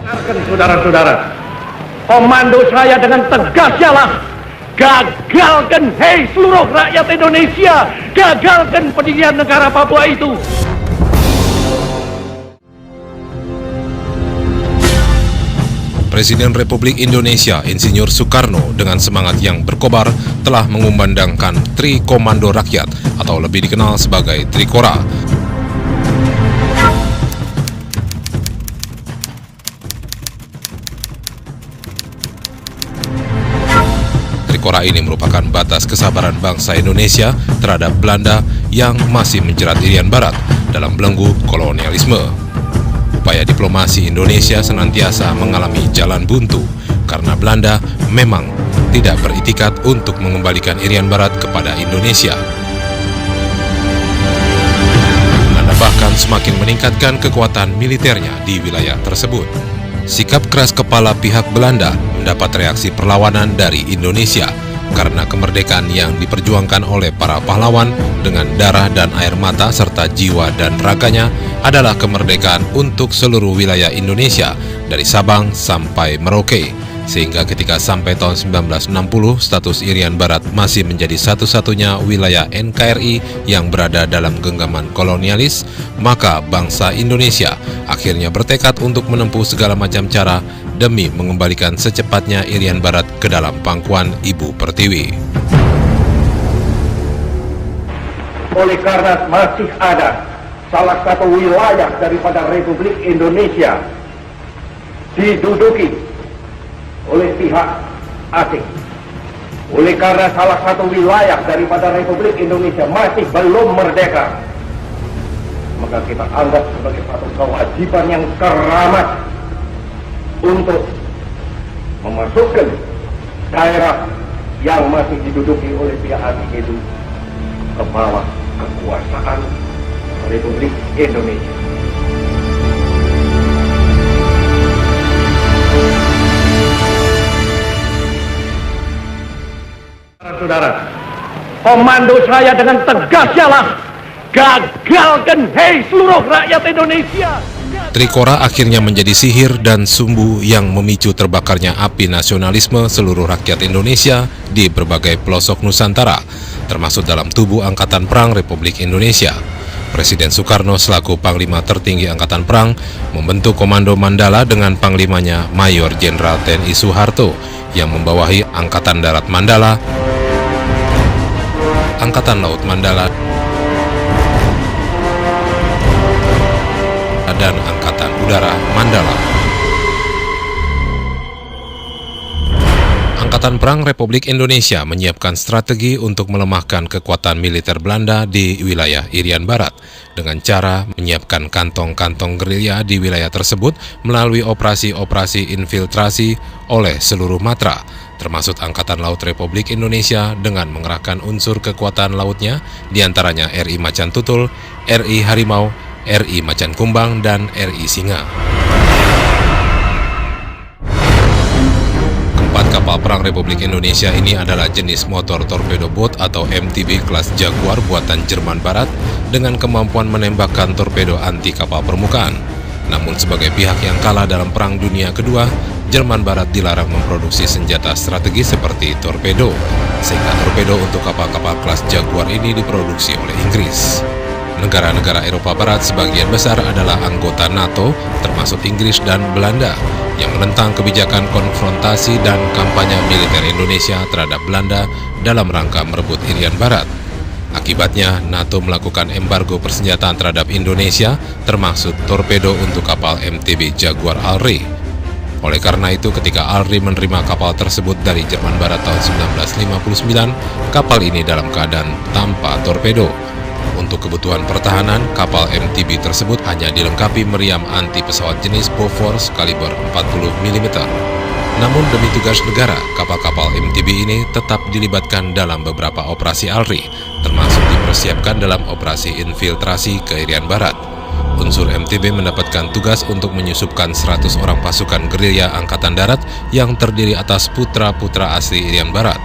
Saudara-saudara, komando saya dengan tegas ialah gagalkan, hei seluruh rakyat Indonesia, gagalkan pendirian negara Papua itu. Presiden Republik Indonesia Insinyur Soekarno dengan semangat yang berkobar telah mengumandangkan Tri Komando Rakyat atau lebih dikenal sebagai Trikora. Trikora ini merupakan batas kesabaran bangsa Indonesia terhadap Belanda yang masih menjerat Irian Barat dalam belenggu kolonialisme. Upaya diplomasi Indonesia senantiasa mengalami jalan buntu karena Belanda memang tidak beritikat untuk mengembalikan Irian Barat kepada Indonesia. Belanda bahkan semakin meningkatkan kekuatan militernya di wilayah tersebut. Sikap keras kepala pihak Belanda mendapat reaksi perlawanan dari Indonesia karena kemerdekaan yang diperjuangkan oleh para pahlawan dengan darah dan air mata serta jiwa dan raganya adalah kemerdekaan untuk seluruh wilayah Indonesia dari Sabang sampai Merauke, sehingga ketika sampai tahun 1960 status Irian Barat masih menjadi satu-satunya wilayah NKRI yang berada dalam genggaman kolonialis, maka bangsa Indonesia akhirnya bertekad untuk menempuh segala macam cara demi mengembalikan secepatnya Irian Barat ke dalam pangkuan Ibu Pertiwi. Oleh karena masih ada salah satu wilayah daripada Republik Indonesia diduduki oleh pihak asing, oleh karena salah satu wilayah daripada Republik Indonesia masih belum merdeka, maka kita anggap sebagai satu kewajiban yang keramat untuk memasukkan daerah yang masih diduduki oleh pihak asing itu ke bawah kekuasaan Republik Indonesia. Saudara, komando saya dengan tegas ialah gagalkan, hei seluruh rakyat Indonesia. Trikora akhirnya menjadi sihir dan sumbu yang memicu terbakarnya api nasionalisme seluruh rakyat Indonesia di berbagai pelosok Nusantara, termasuk dalam tubuh Angkatan Perang Republik Indonesia. Presiden Soekarno selaku Panglima tertinggi Angkatan Perang membentuk Komando Mandala dengan Panglimanya Mayor Jenderal TNI Soeharto yang membawahi Angkatan Darat Mandala, Angkatan Laut Mandala, dan Angkatan Udara Mandala. Angkatan Perang Republik Indonesia menyiapkan strategi untuk melemahkan kekuatan militer Belanda di wilayah Irian Barat dengan cara menyiapkan kantong-kantong gerilya di wilayah tersebut melalui operasi-operasi infiltrasi oleh seluruh matra, termasuk Angkatan Laut Republik Indonesia dengan mengerahkan unsur kekuatan lautnya diantaranya RI Macan Tutul, RI Harimau, RI Macan Kumbang, dan RI Singa. Keempat kapal perang Republik Indonesia ini adalah jenis motor torpedo boat atau MTB kelas Jaguar buatan Jerman Barat dengan kemampuan menembakkan torpedo anti kapal permukaan. Namun sebagai pihak yang kalah dalam Perang Dunia Kedua, Jerman Barat dilarang memproduksi senjata strategis seperti torpedo, sehingga torpedo untuk kapal-kapal kelas Jaguar ini diproduksi oleh Inggris. Negara-negara Eropa Barat sebagian besar adalah anggota NATO, termasuk Inggris dan Belanda, yang menentang kebijakan konfrontasi dan kampanye militer Indonesia terhadap Belanda dalam rangka merebut Irian Barat. Akibatnya, NATO melakukan embargo persenjataan terhadap Indonesia, termasuk torpedo untuk kapal MTB Jaguar Al-Ray. Oleh karena itu, ketika Al-Ray menerima kapal tersebut dari Jerman Barat tahun 1959, kapal ini dalam keadaan tanpa torpedo. Untuk kebutuhan pertahanan, kapal MTB tersebut hanya dilengkapi meriam anti pesawat jenis Bofors kaliber 40 mm. Namun demi tugas negara, kapal-kapal MTB ini tetap dilibatkan dalam beberapa operasi Al-Ray, termasuk dipersiapkan dalam operasi infiltrasi ke Irian Barat. Unsur MTB mendapatkan tugas untuk menyusupkan 100 orang pasukan gerilya Angkatan Darat yang terdiri atas putra-putra asli Irian Barat.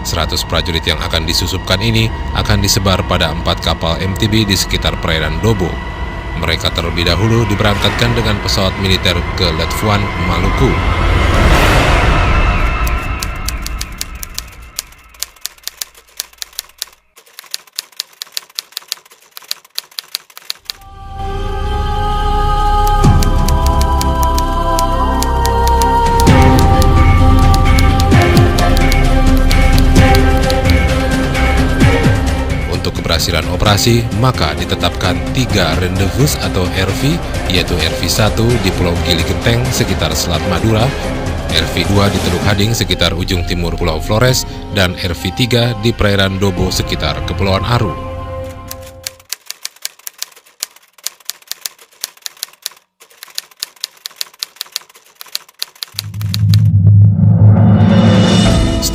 100 prajurit yang akan disusupkan ini akan disebar pada 4 kapal MTB di sekitar perairan Dobo. Mereka terlebih dahulu diberangkatkan dengan pesawat militer ke Letvuan, Maluku. Keberhasilan operasi, maka ditetapkan 3 rendezvous atau RV, yaitu RV1 di Pulau Gili Genteng sekitar Selat Madura, RV2 di Teluk Hading sekitar ujung timur Pulau Flores, dan RV3 di perairan Dobo sekitar Kepulauan Aru.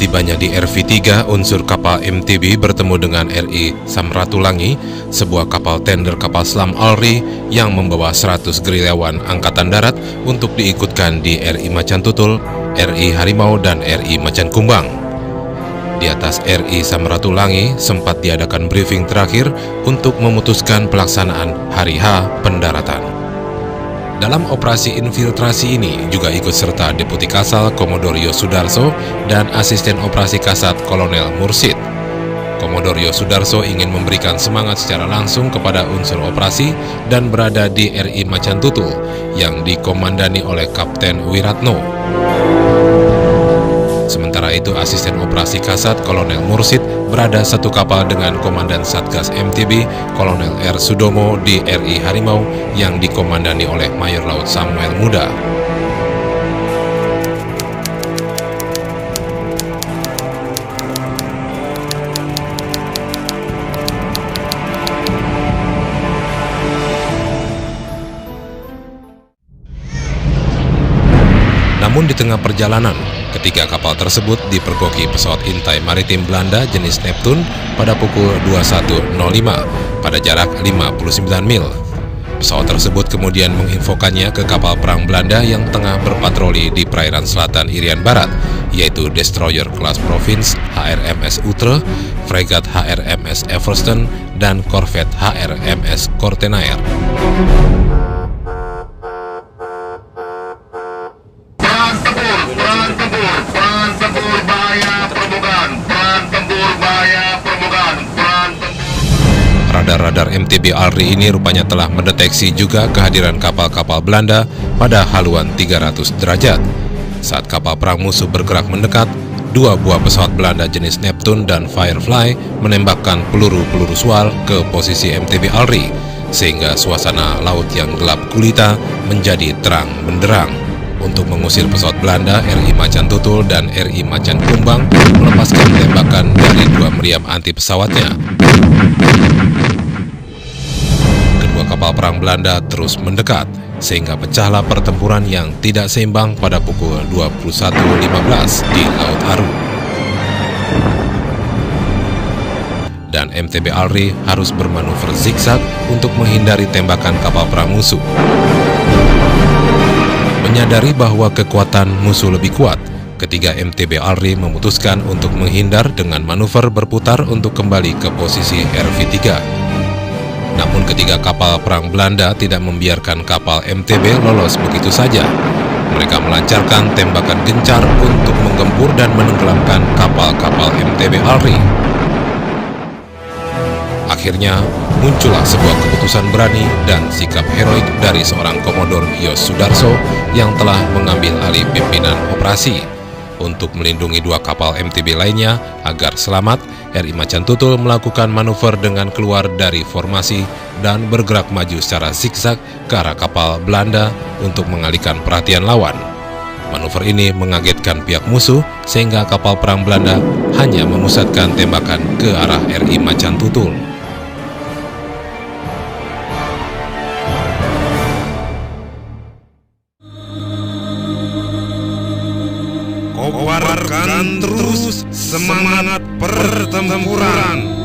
Setibanya di RV3, unsur kapal MTB bertemu dengan RI Samratulangi, sebuah kapal tender kapal selam ALRI yang membawa 100 gerilyawan Angkatan Darat untuk diikutkan di RI Macan Tutul, RI Harimau, dan RI Macan Kumbang. Di atas RI Samratulangi sempat diadakan briefing terakhir untuk memutuskan pelaksanaan Hari H pendaratan. Dalam operasi infiltrasi ini juga ikut serta Deputi Kasal Komodor Yosudarso dan Asisten Operasi Kasat Kolonel Mursid. Komodor Yosudarso ingin memberikan semangat secara langsung kepada unsur operasi dan berada di RI Macan Tutul yang dikomandani oleh Kapten Wiratno. Sementara itu Asisten Operasi Kasat Kolonel Mursid berada satu kapal dengan Komandan Satgas MTB Kolonel R. Sudomo di RI Harimau yang dikomandani oleh Mayor Laut Samuel Muda. Namun di tengah perjalanan, ketiga kapal tersebut dipergoki pesawat intai maritim Belanda jenis Neptune pada pukul 21.05 pada jarak 59 mil. Pesawat tersebut kemudian menginfokannya ke kapal perang Belanda yang tengah berpatroli di perairan selatan Irian Barat, yaitu destroyer kelas Province HRMS Utre, fregat HRMS Everston, dan korvet HRMS Kortenaer. Radar-radar MTB ALRI ini rupanya telah mendeteksi juga kehadiran kapal-kapal Belanda pada haluan 300 derajat. Saat kapal perang musuh bergerak mendekat, 2 buah pesawat Belanda jenis Neptune dan Firefly menembakkan peluru-peluru sual ke posisi MTB ALRI, sehingga suasana laut yang gelap gulita menjadi terang benderang. Untuk mengusir pesawat Belanda, RI Macan Tutul dan RI Macan Kumbang melepaskan tembakan dari 2 meriam anti pesawatnya. Kedua kapal perang Belanda terus mendekat, sehingga pecahlah pertempuran yang tidak seimbang pada pukul 21.15 di Laut Aru. Dan MTB ALRI harus bermanuver zigzag untuk menghindari tembakan kapal perang musuh. Menyadari bahwa kekuatan musuh lebih kuat, ketiga MTB ALRI memutuskan untuk menghindar dengan manuver berputar untuk kembali ke posisi RV3. Namun ketiga kapal perang Belanda tidak membiarkan kapal MTB lolos begitu saja. Mereka melancarkan tembakan gencar untuk menggempur dan menenggelamkan kapal-kapal MTB ALRI. Akhirnya, muncullah sebuah keputusan berani dan sikap heroik dari seorang Komodor Yosudarso yang telah mengambil alih pimpinan operasi. Untuk melindungi 2 kapal MTB lainnya agar selamat, RI Macan Tutul melakukan manuver dengan keluar dari formasi dan bergerak maju secara zigzag ke arah kapal Belanda untuk mengalihkan perhatian lawan. Manuver ini mengagetkan pihak musuh sehingga kapal perang Belanda hanya memusatkan tembakan ke arah RI Macan Tutul. Kobarkan terus semangat pertempuran.